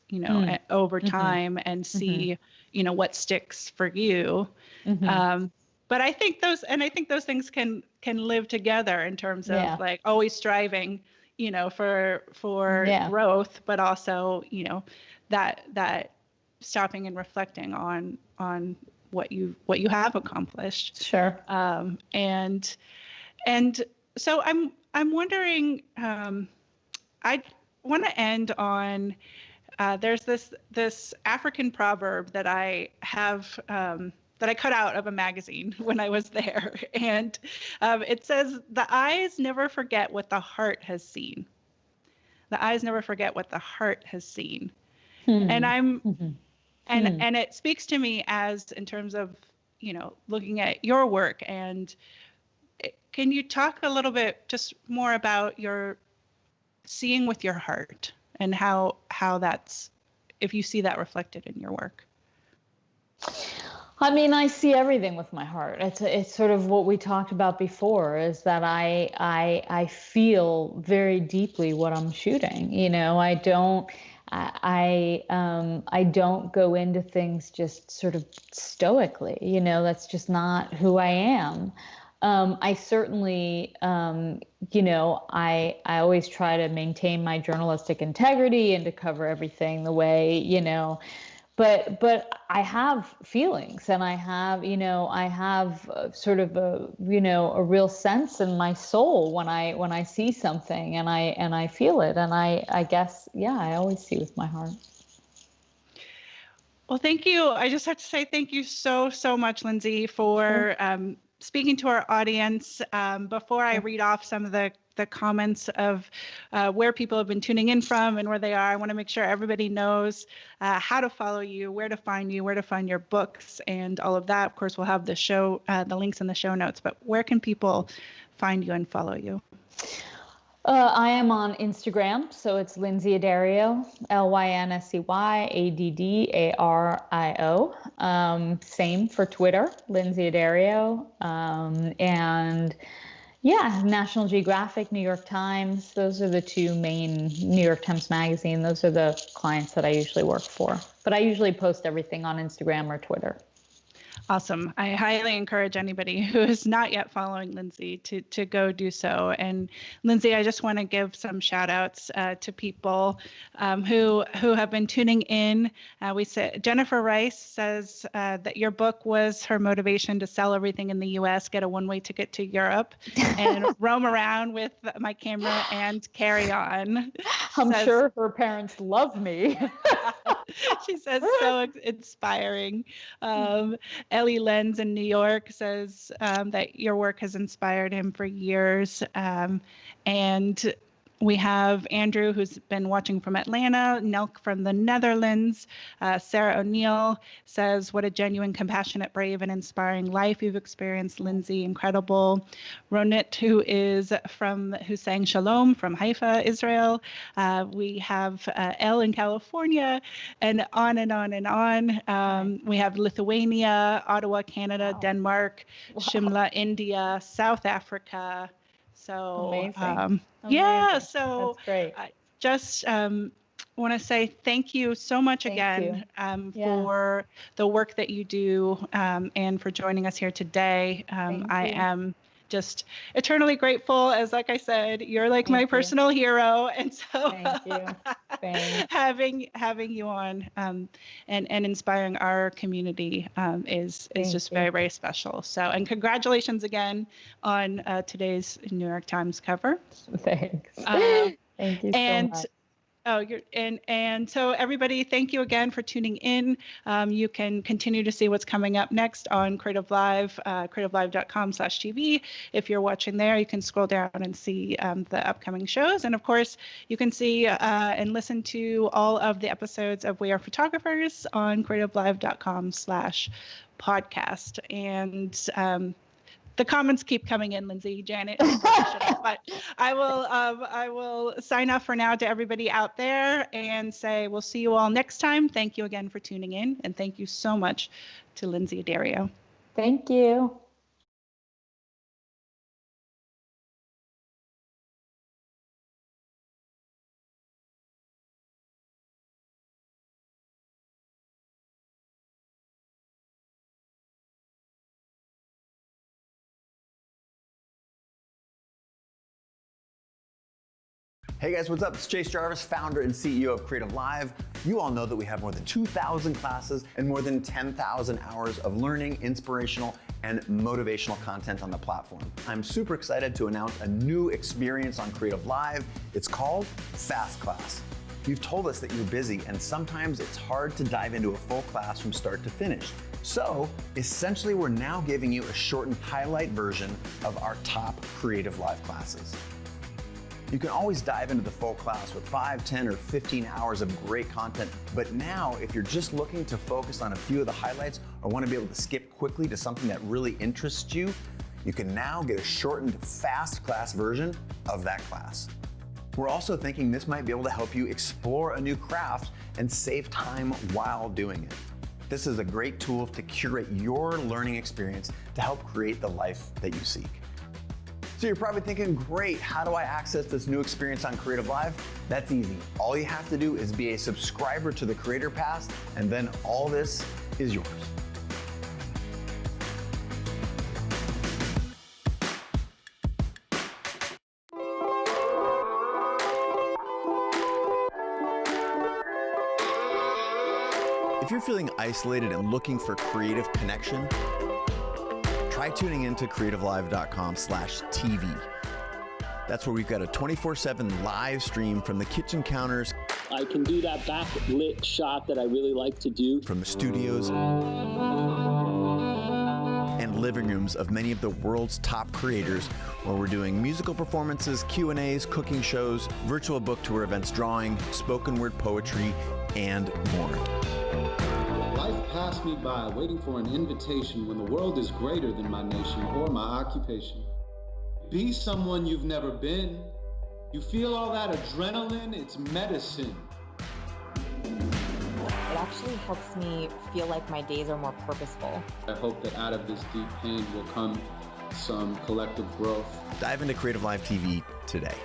over time and see, what sticks for you. But I think those things can live together in terms of like always striving, for growth, but also, that stopping and reflecting on what you have accomplished. Sure. And so I'm wondering, I want to end on, there's this African proverb that I have, that I cut out of a magazine when I was there. And it says, the eyes never forget what the heart has seen. The eyes never forget what the heart has seen. And and it speaks to me as in terms of, looking at your work. And can you talk a little bit just more about your seeing with your heart and how that's, if you see that reflected in your work? I mean, I see everything with my heart. It's sort of what we talked about before, is that I feel very deeply what I'm shooting. I don't go into things just sort of stoically. That's just not who I am. I certainly, I always try to maintain my journalistic integrity and to cover everything the way, but I have feelings, and I have sort of a real sense in my soul when I see something, and I feel it, and I guess, I always see with my heart. Well, thank you. I just have to say thank you so much, Lindsay, for speaking to our audience. Before I read off some of the comments of where people have been tuning in from and where they are, I want to make sure everybody knows how to follow you, where to find you, where to find your books, and all of that. Of course, we'll have the links in the show notes, but where can people find you and follow you? I am on Instagram, so it's Lindsay Addario, LYNSEY ADDARIO. Same for Twitter, Lindsay Addario. And National Geographic, New York Times. Those are the two main, New York Times Magazine. Those are the clients that I usually work for. But I usually post everything on Instagram or Twitter. Awesome. I highly encourage anybody who is not yet following Lindsay to go do so. And Lindsay, I just want to give some shout outs to people who have been tuning in. We said Jennifer Rice says that your book was her motivation to sell everything in the U.S., get a one-way ticket to Europe, and roam around with my camera and carry on. I'm sure her parents love me. She says, so inspiring. Ellie Lenz in New York says that your work has inspired him for years. And we have Andrew, who's been watching from Atlanta, Nelk from the Netherlands. Sarah O'Neill says, what a genuine, compassionate, brave, and inspiring life you've experienced, Lindsay. Incredible. Ronit, who sang Shalom from Haifa, Israel. We have Elle in California, and on and on and on. We have Lithuania, Ottawa, Canada, Denmark, Shimla, India, South Africa. So amazing. So that's great. I just want to say thank you so much again for the work that you do and for joining us here today. I am just eternally grateful. As like I said, you're like my personal hero, and so thank you. having you on and inspiring our community is just very, very special. So, and congratulations again on today's New York Times cover. Thanks. Thank you so much. And so everybody, thank you again for tuning in. You can continue to see what's coming up next on CreativeLive, creativelive.com/TV. If you're watching there, you can scroll down and see the upcoming shows. And of course, you can see and listen to all of the episodes of We Are Photographers on creativelive.com/podcast. And the comments keep coming in, Lindsay, Janet, but I will sign off for now to everybody out there and say we'll see you all next time. Thank you again for tuning in, and thank you so much to Lindsay Addario. Thank you. Hey guys, what's up? It's Chase Jarvis, founder and CEO of CreativeLive. You all know that we have more than 2,000 classes and more than 10,000 hours of learning, inspirational, and motivational content on the platform. I'm super excited to announce a new experience on CreativeLive. It's called Fast Class. You've told us that you're busy and sometimes it's hard to dive into a full class from start to finish. So essentially, we're now giving you a shortened highlight version of our top CreativeLive classes. You can always dive into the full class with 5, 10, or 15 hours of great content. But now, if you're just looking to focus on a few of the highlights or want to be able to skip quickly to something that really interests you, you can now get a shortened fast class version of that class. We're also thinking this might be able to help you explore a new craft and save time while doing it. This is a great tool to curate your learning experience to help create the life that you seek. So you're probably thinking, great, how do I access this new experience on CreativeLive? That's easy. All you have to do is be a subscriber to the Creator Pass, and then all this is yours. If you're feeling isolated and looking for creative connection, try tuning into creativelive.com/TV. That's where we've got a 24/7 live stream from the kitchen counters. I can do that backlit shot that I really like to do. From the studios and living rooms of many of the world's top creators, where we're doing musical performances, Q&As, cooking shows, virtual book tour events, drawing, spoken word poetry, and more. Life passed me by waiting for an invitation when the world is greater than my nation or my occupation. Be someone you've never been. You feel all that adrenaline, it's medicine. It actually helps me feel like my days are more purposeful. I hope that out of this deep pain will come some collective growth. Dive into CreativeLive TV today.